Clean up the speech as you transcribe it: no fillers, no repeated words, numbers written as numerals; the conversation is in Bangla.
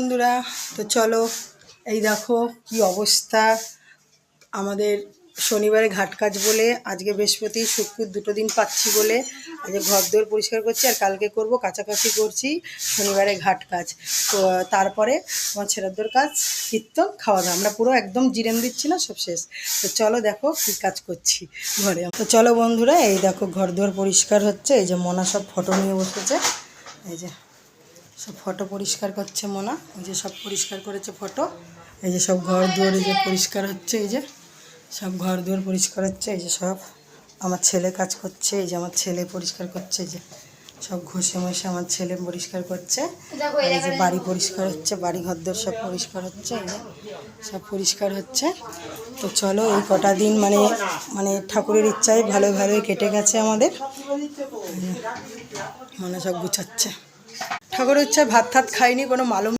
বন্ধুরা, তো চলো এই দেখো কি অবস্থা আমাদের। শনিবারে ঘাট কাজ বলে, আজকে বৃহস্পতি শুক্র দুটো দিন পাচ্ছি বলে আজকে ঘর দোর পরিষ্কার করছি, আর কালকে করব কাচাকাচি করছি। শনিবারে ঘাট কাজ, তো তারপরে আমার ছেলেদের কাজ, কীর্তন, খাওয়া দাওয়া। আমরা পুরো একদম জিরেন দিচ্ছি না, সব শেষ। তো চলো দেখো কী কাজ করছি ঘরে। তো চলো বন্ধুরা, এই দেখো ঘর দোর পরিষ্কার হচ্ছে। এই যে মোনা সব ফটো নিয়ে বসেছে, এই যে সব ফটো পরিষ্কার করছে মোনা। এই যে সব পরিষ্কার করেছে ফটো। এই যে সব ঘর দুয়ার এই যে পরিষ্কার হচ্ছে, এই যে সব ঘর দুয়ার পরিষ্কার হচ্ছে। এই যে সব আমার ছেলে কাজ করছে, এই যে আমার ছেলে পরিষ্কার করছে, এই যে সব ঘষে মশে আমার ছেলে পরিষ্কার করছে। এই যে বাড়ি পরিষ্কার হচ্ছে, বাড়ি ঘর দোর সব পরিষ্কার হচ্ছে, এই যে সব পরিষ্কার হচ্ছে। তো চলো এই কটা দিন মানে ঠাকুরের ইচ্ছায় ভালোই কেটে গেছে আমাদের। মানে সব গুছাচ্ছে ঠাকুরের ইচ্ছায়। ভাত খাইনি, কোনো মালুম